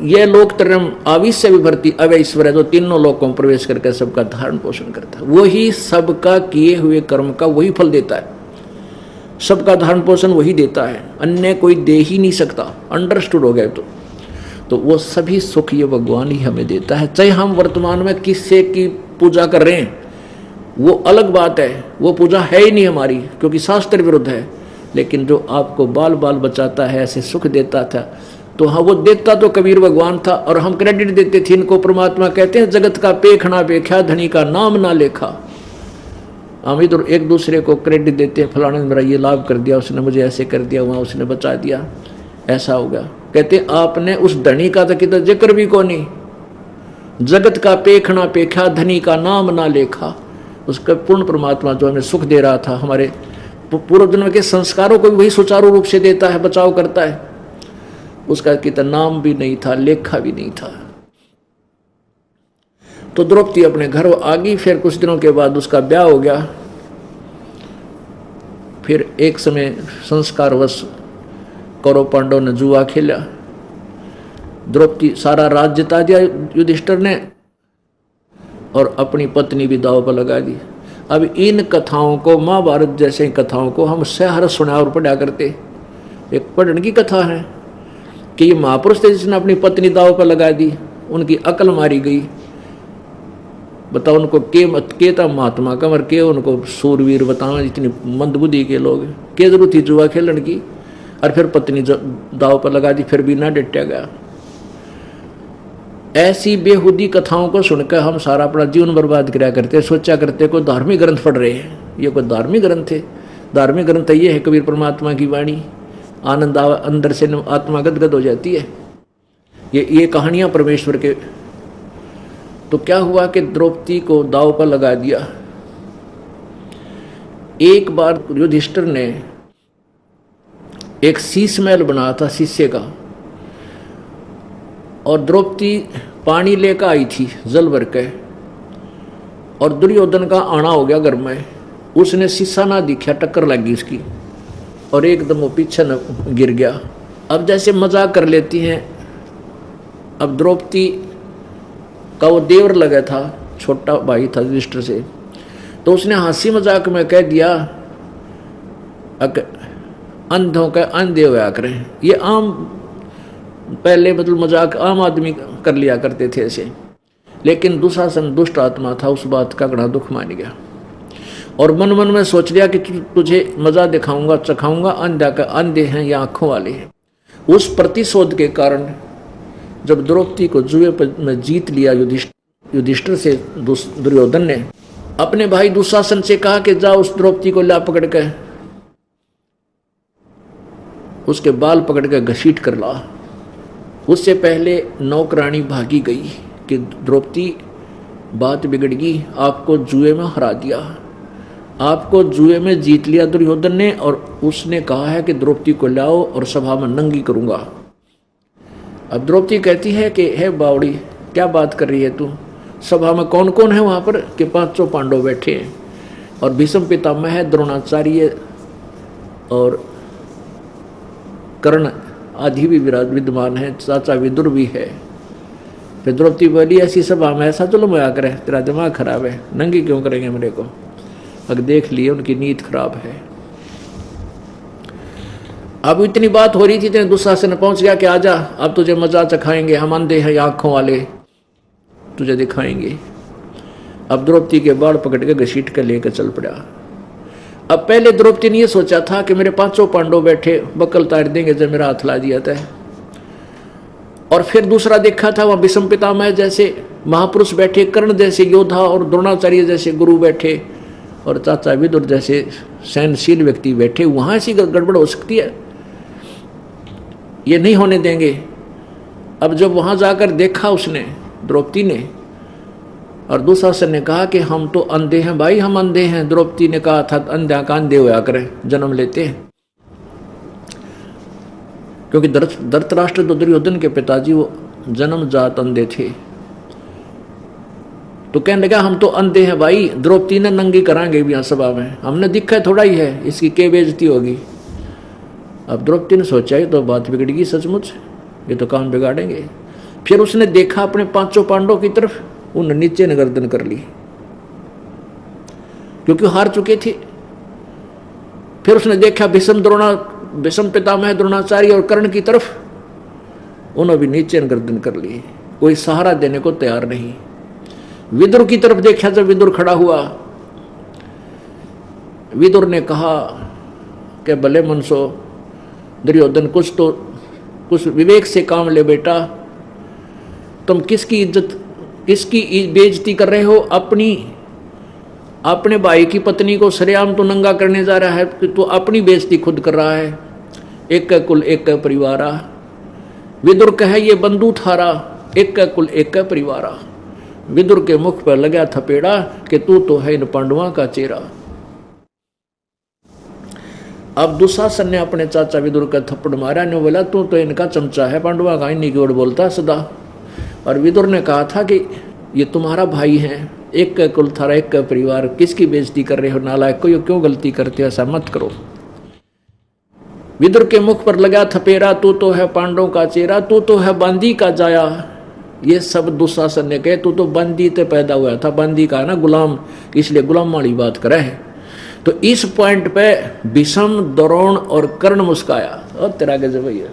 A: ये लोक त्रयम आविश्य विभर्ति अवैश्वर है, जो तीनों लोकों में प्रवेश करके सबका धारण पोषण करता है। वही सबका किए हुए कर्म का वही फल देता है, सबका धारण पोषण वही देता है, अन्य कोई दे ही नहीं सकता। अंडरस्टूड हो गए तो वो सभी सुख ये भगवान ही हमें देता है। चाहे हम वर्तमान में किससे की पूजा कर रहे हैं वो अलग बात है, वो पूजा है ही नहीं हमारी क्योंकि शास्त्र विरुद्ध है। लेकिन जो आपको बाल बाल बचाता है, ऐसे सुख देता था, तो हाँ वो देता तो कबीर भगवान था, और हम क्रेडिट देते थे इनको। परमात्मा कहते हैं जगत का पेखना पेख्या, धनी का नाम ना लेखा। हम इधर एक दूसरे को क्रेडिट देते हैं, फलाने ने मेरा ये लाभ कर दिया, उसने मुझे ऐसे कर दिया, वहाँ उसने बचा दिया, ऐसा हो गया। कहते हैं आपने उस धनी का तो कितना जिक्र भी को नहीं, जगत का पेखना पेख्या, धनी का नाम ना लेखा। उसका पूर्ण परमात्मा जो हमें सुख दे रहा था, हमारे पूर्व जन्म के संस्कारों को भी वही सुचारू रूप से देता है, बचाव करता है। उसका कितना नाम भी नहीं था, लेखा भी नहीं था। तो द्रौपदी अपने घर आ गई। फिर कुछ दिनों के बाद उसका ब्याह हो गया। फिर एक समय संस्कारवश कौरव पांडव ने जुआ खेला, द्रौपदी सारा राज्य जिता दिया युधिष्ठिर ने, और अपनी पत्नी भी दांव पर लगा दी। अब इन कथाओं को, महाभारत जैसे कथाओं को हम सहर्ष सुना और पढ़ा करते। एक पढ़ने की कथा है कि ये महापुरुष थे जिसने अपनी पत्नी दांव पर लगा दी, उनकी अकल मारी गई। बताओ उनको के था महात्मा का, मर के उनको सूरवीर बताओ, इतनी मंदबुद्धि के लोग, के जरूरत थी जुआ खेलने की। और फिर पत्नी दांव पर लगा दी, फिर भी ना डटा गया। ऐसी बेहुदी कथाओं को सुनकर हम सारा अपना जीवन बर्बाद किया करते, सोचा करते कोई धार्मिक ग्रंथ पढ़ रहे हैं। ये कोई धार्मिक ग्रंथ है? धार्मिक ग्रंथ ये है कबीर परमात्मा की वाणी, आनंद अंदर से आत्मा गदगद हो जाती है। ये कहानियां परमेश्वर के। तो क्या हुआ कि द्रौपदी को दांव पर लगा दिया। एक बार युधिष्ठिर ने एक शीश महल बनाया था शीशे का, और द्रौपदी पानी लेकर आई थी जल भर के, और दुर्योधन का आना हो गया घर में। उसने शीशा ना दिखा, टक्कर लगी उसकी, और एकदम वो पीछे न गिर गया। अब जैसे मजाक कर लेती हैं। अब द्रौपदी का वो देवर लगा था, छोटा भाई था युधिष्ठिर से, तो उसने हंसी मजाक में कह दिया अंधों का अंधे होया करें। ये आम पहले मतलब मजाक आम आदमी कर लिया करते थे ऐसे, लेकिन दुशासन दुष्ट आत्मा था, उस बात का बड़ा दुख मान गया और मन मन में सोच लिया कि तुझे मजा दिखाऊंगा, चखाऊंगा, अंधा का अंधे हैं या आंखों वाले हैं। उस प्रतिशोध के कारण जब द्रौपदी को जुए में जीत लिया युधिष्ठिर से, दुर्योधन ने अपने भाई दुशासन से कहा कि जा उस द्रौपदी को ला पकड़ के उसके बाल पकड़ के घसीट कर ला। उससे पहले नौकरानी भागी गई कि द्रौपदी बात बिगड़ गई, आपको जुए में हरा दिया, आपको जुए में जीत लिया दुर्योधन ने, और उसने कहा है कि द्रौपदी को लाओ और सभा में नंगी करूंगा। अब द्रौपदी कहती है कि हे बावड़ी, क्या बात कर रही है तू? सभा में कौन कौन है वहां पर? कि 500 पांडव बैठे हैं, और भीष्म पितामह है, द्रोणाचार्य और कर्ण आदि भी विद्यमान है, चाचा विदुर भी है। फिर द्रौपदी बोली ऐसी सभा में ऐसा जुल्म होया करे, तेरा दिमाग खराब है, नंगी क्यों करेंगे मेरे को। अब देख लिए उनकी नीयत खराब है। अब इतनी बात हो रही थी, इतने दुशासन पहुंच गया कि आजा अब तुझे मजा चखाएंगे, हम अंधे हैं आंखों वाले, तुझे दिखाएंगे। अब द्रौपदी के बाल पकड़ के घसीट के लेकर चल पड़ा। अब पहले द्रौपदी ने यह सोचा था कि मेरे 500 पांडव बैठे बकल तार देंगे जब मेरा हाथ ला दिया था। और फिर दूसरा देखा था वहां भीष्म पितामह जैसे महापुरुष बैठे, कर्ण जैसे योद्धा और द्रोणाचार्य जैसे गुरु बैठे, और चाचा विदुर जैसे सहनशील व्यक्ति बैठे। वहां ऐसी गड़बड़ हो सकती है, ये नहीं होने देंगे। अब जब वहां जाकर देखा उसने, द्रौपदी ने, और दुशासन ने कहा कि हम तो अंधे हैं भाई, हम अंधे हैं। द्रौपदी ने कहा था अंधा का अंधे होया करें, जन्म लेते हैं। क्योंकि धृतराष्ट्र तो दुर्योधन के पिताजी वो जन्मजात अंधे थे। तो कहने लगा हम तो अंधे हैं भाई, द्रौपदी ने नंगी करांगे भी यहाँ सभा में, हमने दिखा थोड़ा ही है, इसकी क्या बेइज्जती होगी। अब द्रौपदी ने सोचा ये तो बात बिगड़ेगी सचमुच, ये तो काम बिगाड़ेंगे। फिर उसने देखा अपने 500 पांडवों की तरफ, उन नीचे ने गर्दन कर ली क्योंकि हार चुके थे। फिर उसने देखा भीष्म पितामह द्रोणाचार्य और कर्ण की तरफ, उन्होंने भी नीचे गर्दन कर ली, कोई सहारा देने को तैयार नहीं। विदुर की तरफ देखा, जब विदुर खड़ा हुआ, विदुर ने कहा कि भले मनसो दुर्योधन, कुछ विवेक से काम ले बेटा, तुम किसकी इज्जत, किसकी बेइज्जती कर रहे हो? अपने भाई की पत्नी को सरेआम तो नंगा करने जा रहा है, तो अपनी बेइज्जती खुद कर रहा है। एक कुल एक परिवारा, विदुर कहे ये बंधु थारा, एक कुल एक परिवारा। विदुर के मुख पर लगा थपेड़ा कि तू तो है इन पांडवों का चेहरा। अब दुशासन ने अपने चाचा विदुर का थप्पड़ मारा, ने बोला तू तो इनका चमचा है, पांडवा का इन्हीं की ओर बोलता सदा। और विदुर ने कहा था कि ये तुम्हारा भाई है, एक का कुल थारा, एक का परिवार, किसकी बेइज्जती कर रहे हो नालायक को, ये क्यों गलती करते हो, ऐसा मत करो। विदुर के मुख पर लगा थपेड़ा, तू तो है पांडवों का चेहरा, तू तो है बांदी का जाया। ये सब दुशासन ने कहे, तू तो बंदी ते पैदा हुआ था, बंदी का ना गुलाम, इसलिए गुलाम वाली बात करे है। तो इस पॉइंट पे भीष्म, द्रोण और कर्ण मुस्काया, और तेरा गजब भैया,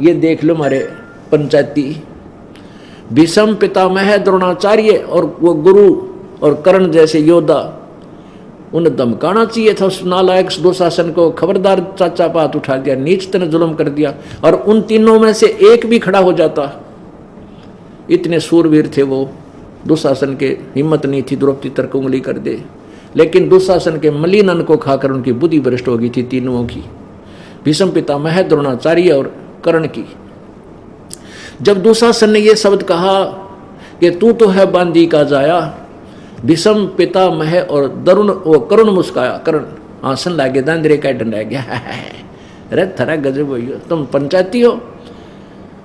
A: ये देख लो हमारे पंचायती। भीष्म पितामह द्रोणाचार्य और वो गुरु और कर्ण जैसे योद्धा, उन्हें धमकाना चाहिए था उस नालायक दुशासन को, खबरदार चाचा पात उठा दिया, नीच तने जुल्म कर दिया। और उन तीनों में से एक भी खड़ा हो जाता, इतने सूरवीर थे वो। दुशासन के हिम्मत नहीं थी द्रौपदी तक उंगली कर दे, लेकिन दुशासन के मलिन अन्न को खाकर उनकी बुद्धि भ्रष्ट हो गई थी तीनों की, भीष्म पितामह द्रोणाचार्य और कर्ण की। जब दुशासन ने यह शब्द कहा कि तू तो है बांदी का जाया, भीष्म पितामह और कर्ण मुस्काया, कर्ण आसन लागे दांदरे का डंडा गया। अरे थरा गजब भैया, तुम पंचायती हो।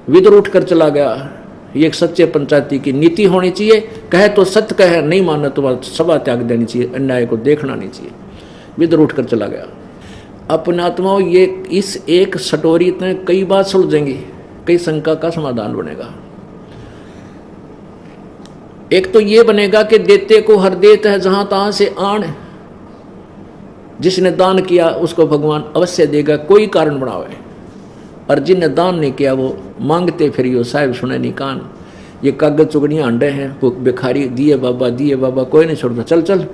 A: विदुर उठकर चला गया। ये एक सच्चे पंचायती की नीति होनी चाहिए, कहे तो सत्य कहे, नहीं माना तो सभा त्याग देनी चाहिए, अन्याय को देखना नहीं चाहिए। विदुर उठकर चला गया। अपने आत्माओं, ये इस एक सटोरी इतने कई बात सुलझेंगी, कई शंका का समाधान बनेगा। एक तो ये बनेगा कि देते को हर देत है जहां तहां से आण, जिसने दान किया उसको भगवान अवश्य देगा, कोई कारण बनावे। और जिनने दान नहीं किया वो मांगते फिरियो साहिब सुने नहीं कान। ये कागज चुगड़ियाँ अंडे हैं, भिखारी दिए बाबा कोई नहीं छोड़ता, चल चल।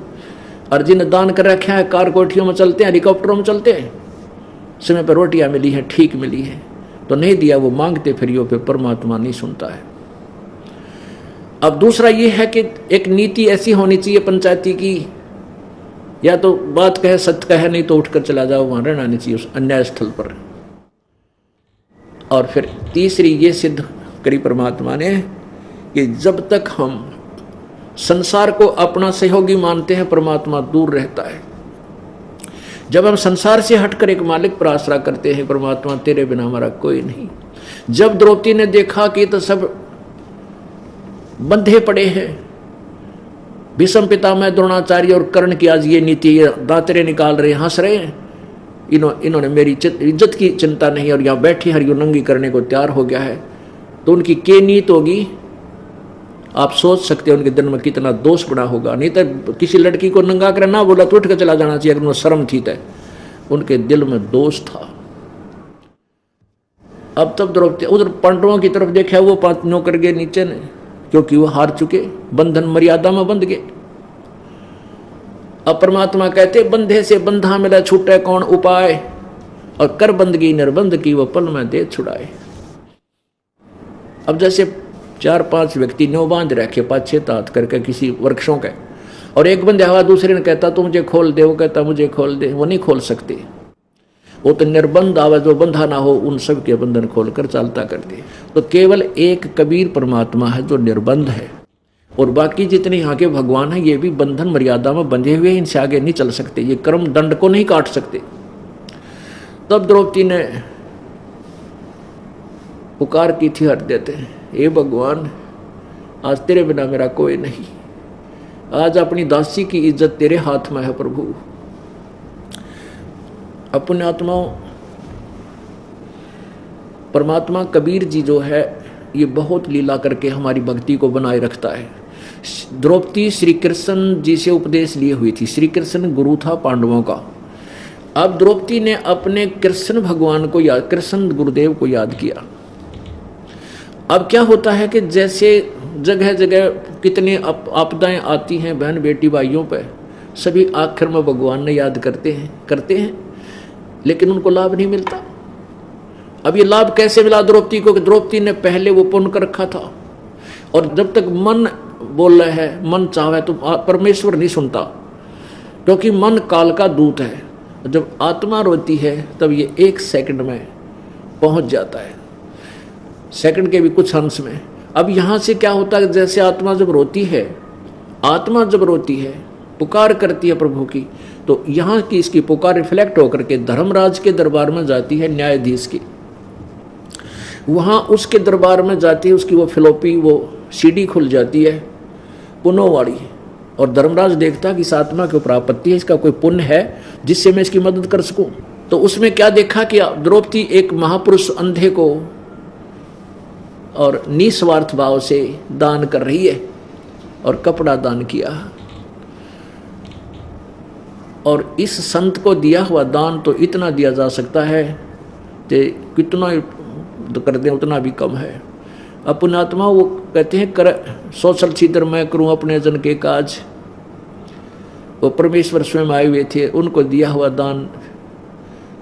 A: और जिनने दान कर रखा है, कार कोठियों में चलते हैं, हेलीकॉप्टरों में चलते हैं, समय पर रोटियां मिली हैं, ठीक मिली है, तो नहीं दिया वो मांगते फिरियो पे परमात्मा नहीं सुनता है। अब दूसरा ये है कि एक नीति ऐसी होनी चाहिए पंचायती की, या तो बात कहे सत्य कहे, नहीं तो उठकर चला जाओ, वहां रहना नहीं चाहिए उस अन्याय स्थल पर। और फिर तीसरी ये सिद्ध करी परमात्मा ने कि जब तक हम संसार को अपना सहयोगी मानते हैं, परमात्मा दूर रहता है। जब हम संसार से हटकर एक मालिक पर आसरा करते हैं, परमात्मा तेरे बिना हमारा कोई नहीं। जब द्रौपदी ने देखा कि तो सब बंधे पड़े हैं, भीष्म पितामह द्रोणाचार्य और कर्ण की आज ये नीति, दांतरे निकाल रहे, हंस रहे हैं, इन्होंने मेरी इज्जत की चिंता नहीं और यहाँ बैठे हरियो नंगी करने को तैयार हो गया है, तो उनकी क्या नीयत होगी आप सोच सकते हैं, उनके दिल में कितना दोष बना होगा। नहीं तो किसी लड़की को नंगा कर ना बोला तो उठ कर चला जाना चाहिए, अगर उन्हें शर्म थी तो। उनके दिल में दोष था। अब तब द्रौपदी उधर पांडवों की तरफ देखा, वो 5 नौकर गए नीचे ने, क्योंकि वो हार चुके, बंधन मर्यादा में बंध गए। अब परमात्मा कहते बंधे से बंधा मिला छूटे कौन उपाय, और कर बंदगी निर्बंध की वो पल में दे छुड़ाए। अब जैसे 4-5 व्यक्ति न्यो बांध रखे 5-6 तात करके किसी वृक्षों के, और एक बंदे हवा दूसरे ने कहता तू मुझे खोल दे, वो कहता मुझे खोल दे, वो नहीं खोल सकते। वो तो निर्बंध आवे, जो बंधा ना हो उन सब के बंधन खोलकर चालता करते। तो केवल एक कबीर परमात्मा है जो निर्बंध है, और बाकी जितने यहाँ के भगवान हैं ये भी बंधन मर्यादा में बंधे हुए, इनसे आगे नहीं चल सकते, ये कर्म दंड को नहीं काट सकते। तब द्रौपदी ने पुकार की थी हृदय से, हे भगवान आज तेरे बिना मेरा कोई नहीं, आज अपनी दासी की इज्जत तेरे हाथ में है प्रभु। अपने आत्माओं, परमात्मा कबीर जी जो है ये बहुत लीला करके हमारी भक्ति को बनाए रखता है। द्रौपदी श्री कृष्ण जी से उपदेश लिए हुई थी, श्री कृष्ण गुरु था पांडवों का। अब द्रौपदी ने अपने कृष्ण भगवान को याद, कृष्ण गुरुदेव को याद किया। अब क्या होता है कि जैसे जगह जगह कितनी आपदाएं आती हैं बहन बेटी भाइयों पर, सभी आखिर में भगवान ने याद करते हैं, लेकिन उनको लाभ नहीं मिलता। अब ये लाभ कैसे मिला द्रौपदी को कि द्रौपदी ने पहले वो पुण्य कर रखा था, और जब तक मन बोल रहा है, मन चाहे तो परमेश्वर नहीं सुनता, क्योंकि मन काल का दूत है। जब आत्मा रोती है तब ये 1 सेकंड में पहुंच जाता है, सेकंड के भी कुछ अंश में। अब यहाँ से क्या होता है, जैसे आत्मा जब रोती है पुकार करती है प्रभु की, तो यहाँ की इसकी पुकार रिफ्लेक्ट होकर के धर्मराज के दरबार में जाती है, न्यायाधीश की। वहाँ उसके दरबार में जाती है, उसकी वो फ्लोपी वो सीडी खुल जाती है पुण्यों वाली, और धर्मराज देखता कि इस आत्मा के ऊपर आपत्ति है, इसका कोई पुण्य है जिससे मैं इसकी मदद कर सकूं। तो उसमें क्या देखा कि द्रौपदी एक महापुरुष अंधे को और निस्वार्थ भाव से दान कर रही है, और कपड़ा दान किया। और इस संत को दिया हुआ दान तो इतना दिया जा सकता है कि कितना कर दें उतना भी कम है। अपने आत्मा वो कहते हैं कर सोशल छिद्र मैं करूं अपने जन के काज, वो परमेश्वर स्वयं आए हुए थे, उनको दिया हुआ दान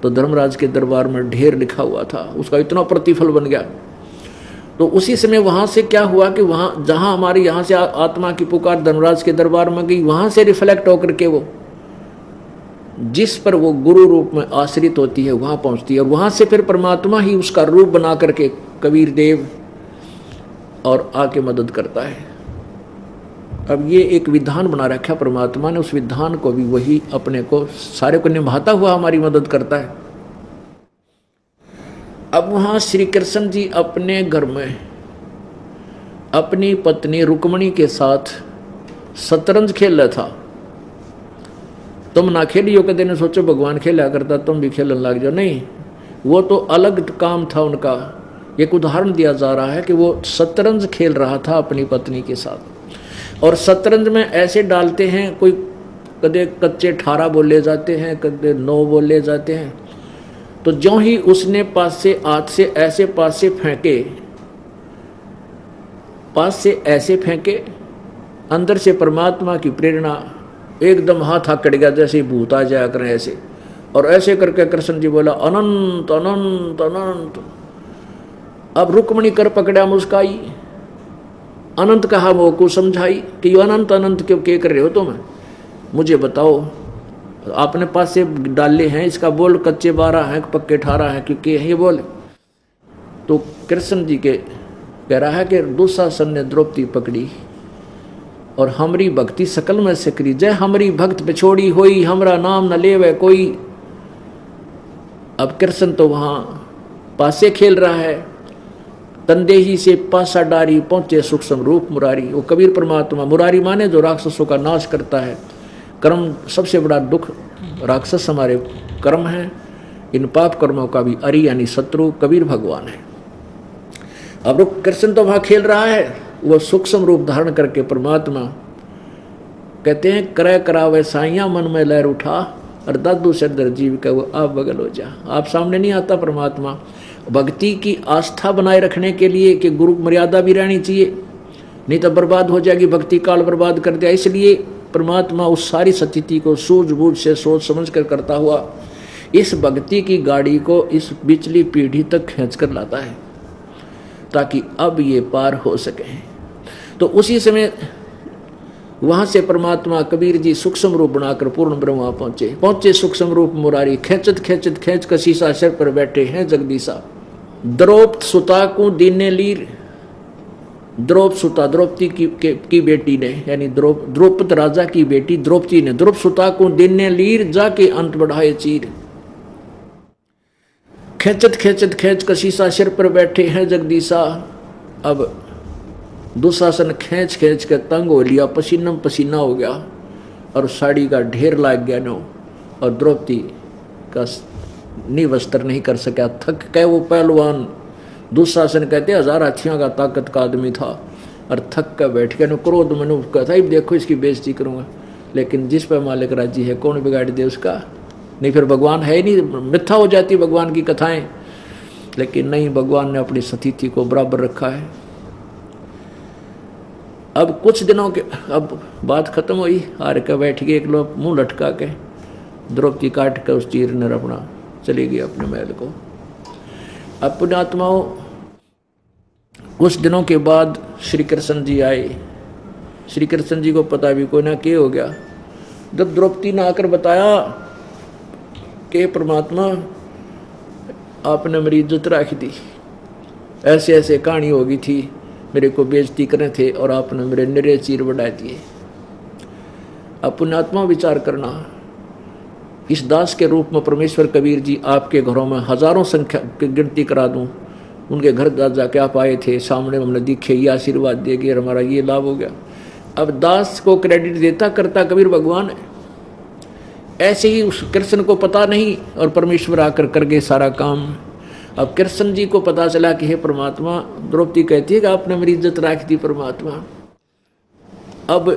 A: तो धर्मराज के दरबार में ढेर लिखा हुआ था, उसका इतना प्रतिफल बन गया। तो उसी समय वहां से क्या हुआ कि वहां जहां हमारे यहाँ से आत्मा की पुकार धर्मराज के दरबार में गई, वहां से रिफ्लेक्ट होकर के वो जिस पर वो गुरु रूप में आश्रित होती है वहां पहुंचती है, और वहां से फिर परमात्मा ही उसका रूप बना करके कबीर देव और आके मदद करता है। अब ये एक विधान बना रखा परमात्मा ने, उस विधान को भी वही अपने को सारे को निभाता हुआ हमारी मदद करता है। अब वहां श्री कृष्ण जी अपने घर में अपनी पत्नी रुक्मणी के साथ शतरंज खेल रहा था। तुम ना खेलियो, कदे ने सोचो भगवान खेला करता तुम भी खेलने लग जाओ, नहीं, वो तो अलग काम था उनका। एक उदाहरण दिया जा रहा है कि वो शतरंज खेल रहा था अपनी पत्नी के साथ, और शतरंज में ऐसे डालते हैं, कोई कदे कच्चे 18 बोले जाते हैं, कदे 9 बोले जाते हैं। तो ज्यों ही उसने पास से हाथ से ऐसे पास से ऐसे फेंके, अंदर से परमात्मा की प्रेरणा एकदम हाथ आकड़ गया, जैसे भूत आ जाया करें ऐसे, और ऐसे करके कृष्ण जी बोला अनंत अनंत अनंत। अब रुक्मणी कर पकड़ा मुस्काई, अनंत कहा वो को समझाई कि ये अनंत अनंत क्यों के कर रहे हो तुम, मुझे बताओ, आपने पास से डाले हैं, इसका बोल कच्चे 12 हैं पक्के 18 हैं क्योंकि ये बोल। तो कृष्ण जी के कह रहा है कि दुशासन ने द्रौपदी पकड़ी और हमरी भक्ति सकल में से करी, जय हमरी भक्त बिछोड़ी होई, हमरा नाम न लेवे कोई। अब कृष्ण तो वहां पासे खेल रहा है, तंदेही से पासा डारी पहुंचे सूक्ष्म रूप मुरारी। वो कबीर परमात्मा मुरारी माने जो राक्षसों का नाश करता है। कर्म सबसे बड़ा दुख राक्षस हमारे कर्म है, इन पाप कर्मों का भी अरि यानी शत्रु कबीर भगवान है। अब कृष्ण तो वहां खेल रहा है, वो सूक्ष्म रूप धारण करके परमात्मा कहते हैं क्रय करावे साइया मन में लहर उठा और दादू सरदर जीव का वो आप बगल हो जा। आप सामने नहीं आता परमात्मा। भक्ति की आस्था बनाए रखने के लिए कि गुरु मर्यादा भी रहनी चाहिए, नहीं तो बर्बाद हो जाएगी, भक्ति काल बर्बाद कर दिया। इसलिए परमात्मा उस सारी स्थिति को सूझबूझ से सोच समझ कर करता हुआ इस भक्ति की गाड़ी को इस बिचली पीढ़ी तक खींच कर लाता है ताकि अब ये पार हो सके। तो उसी समय वहां से परमात्मा कबीर जी सूक्ष्म रूप बनाकर पूर्ण ब्रह्मा पहुंचे सूक्ष्म रूप मुरारी खेचत खेचत खेच कर शीशा सिर पर बैठे हैं जगदीशा। द्रौपद सुता को दीने लीर, द्रौपद सुता द्रौपदी की बेटी ने यानी द्रौपद राजा की बेटी द्रौपदी ने द्रौपद सुता को दीने लीर जाके अंत बढ़ाए चीर। खेचत खेचत खेच कर शीशा सिर पर बैठे हैं जगदीशा। अब दुशासन खींच खींच कर तंग हो लिया, पसीना पसीना हो गया और साड़ी का ढेर लाग गया नो, और द्रौपदी का निवस्त्र नहीं कर सका, थक गए वो पहलवान। दुशासन कहते 1000 हाथियों का ताकत का आदमी था और थक कर बैठ गया नो। क्रोध मनु कहता देखो इसकी बेइज्जती करूंगा, लेकिन जिस पर मालिक राजी है कौन बिगाड़ दे उसका। नहीं फिर भगवान है ही नहीं, मिथ्या हो जाती भगवान की कथाएं। लेकिन नहीं, भगवान ने अपनी स्थिति को बराबर रखा है। अब कुछ दिनों के अब बात खत्म हुई, हार के बैठ गए एक लोग मुंह लटका के, द्रौपदी काट कर उस चीर ने अपना चली गई अपने महल को। अब पुण्यात्माओं कुछ दिनों के बाद श्री कृष्ण जी आए। श्री कृष्ण जी को पता भी कोई ना क्या हो गया। जब द्रौपदी ने आकर बताया कि परमात्मा आपने मेरी इज्जत रख दी, ऐसे ऐसे कहानी हो गई थी, मेरे को बेइज्जती करे थे और आपने मेरे निरे चीर बढ़ा दिए। अब पुण्यात्मा विचार करना, इस दास के रूप में परमेश्वर कबीर जी आपके घरों में हजारों संख्या की गिनती करा दूं, उनके घर जाके आप आए थे, सामने हमने दिखे, ये आशीर्वाद देगी और हमारा ये लाभ हो गया। अब दास को क्रेडिट देता करता कबीर भगवान है। ऐसे ही उस कृष्ण को पता नहीं और परमेश्वर आकर कर गए सारा काम। अब कृष्ण जी को पता चला कि हे परमात्मा, द्रौपदी कहती है कि आपने मेरी इज्जत रख दी परमात्मा। अब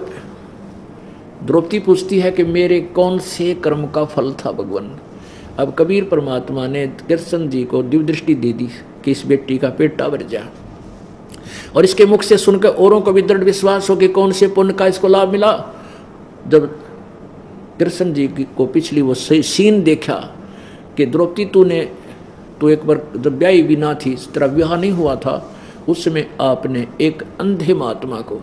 A: द्रौपदी पूछती है कि मेरे कौन से कर्म का फल था भगवान। अब कबीर परमात्मा ने कृष्ण जी को दिव्य दृष्टि दे दी कि इस बेटी का पेटा भर जा, और इसके मुख से सुनकर औरों को भी दृढ़ विश्वास हो कि कौन से पुण्य का इसको लाभ मिला। जब कृष्ण जी को पिछली वो सीन देखा कि द्रौपदी तो एक बार जब ब्याही भी ना थी, तेरा विवाह नहीं हुआ था, उस समय आपने एक अंधे महात्मा को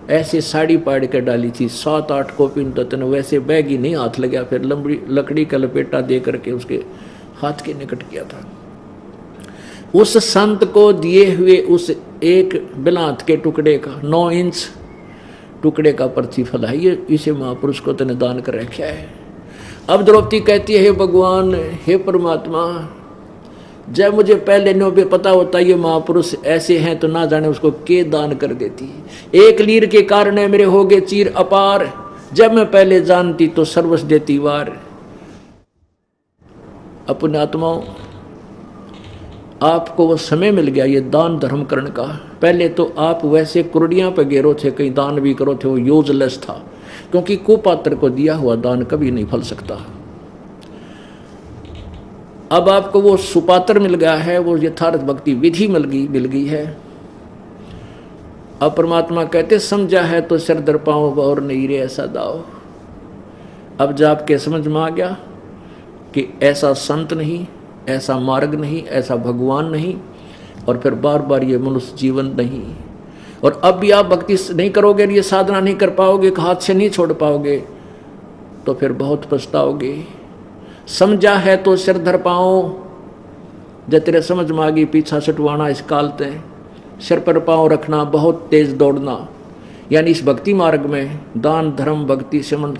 A: ऐसे साड़ी पाड़ के डाली थी, 7-8 कोपिन तन, वैसे बैग ही नहीं हाथ लगा, फिर लंबी लकड़ी का लपेटा दे करके उसके हाथ के निकट किया था। उस संत को दिए हुए उस एक बिलात के टुकड़े का 9 इंच टुकड़े का प्रतिफल है ये, इसे महापुरुष को तने दान कर रखा है। अब द्रौपदी कहती है हे भगवान, हे परमात्मा, जब मुझे पहले नो भी पता होता ये महापुरुष ऐसे हैं तो ना जाने उसको के दान कर देती। एक लीर के कारण मेरे हो गए चीर अपार, जब मैं पहले जानती तो सर्वस्व देती वार। अपने आत्माओं, आपको वो समय मिल गया ये दान धर्म करने का। पहले तो आप वैसे कुरडियां पे गेरो थे, कहीं दान भी करो थे, वो यूजलेस था, क्योंकि कुपात्र को दिया हुआ दान कभी नहीं फल सकता। अब आपको वो सुपात्र मिल गया है, वो यथार्थ भक्ति विधि मिल गई है। अब परमात्मा कहते समझा है तो सिर दर पाओ और नहीं रे ऐसा दाओ। अब जब आपके समझ में आ गया कि ऐसा संत नहीं, ऐसा मार्ग नहीं, ऐसा भगवान नहीं, और फिर बार बार ये मनुष्य जीवन नहीं, और अब भी आप भक्ति नहीं करोगे, ये साधना नहीं कर पाओगे, हाथ से नहीं छोड़ पाओगे, तो फिर बहुत पछताओगे। समझा है तो सिर धर पाओ, जब तेरे समझ में आ गई पीछा छुटवाना इस काल तय, सिर पर पाँव रखना, बहुत तेज दौड़ना, यानी इस भक्ति मार्ग में दान धर्म भक्ति समन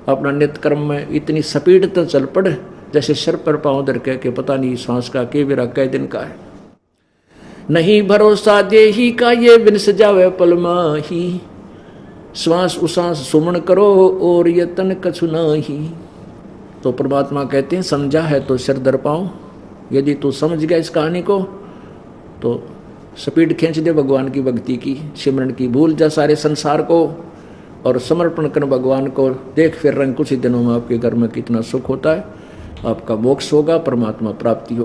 A: अपना नित्य कर्म में इतनी स्पीड तो चल पड़ जैसे सिर पर पाँव धर के पता नहीं सांस का के बेरा कै दिन का है। नहीं भरोसा देही का ये बिन सजावे पल माही, श्वास उसास सुमन करो और यतन कछु नाही। तो परमात्मा कहते हैं समझा है तो सिर दर पाऊं। यदि तू समझ गया इस कहानी को तो स्पीड खींच दे भगवान की भक्ति की, सिमरन की, भूल जा सारे संसार को और समर्पण कर भगवान को। देख फिर रंग कुछ ही दिनों में आपके घर में कितना सुख होता है, आपका मोक्ष होगा, परमात्मा प्राप्ति होगी।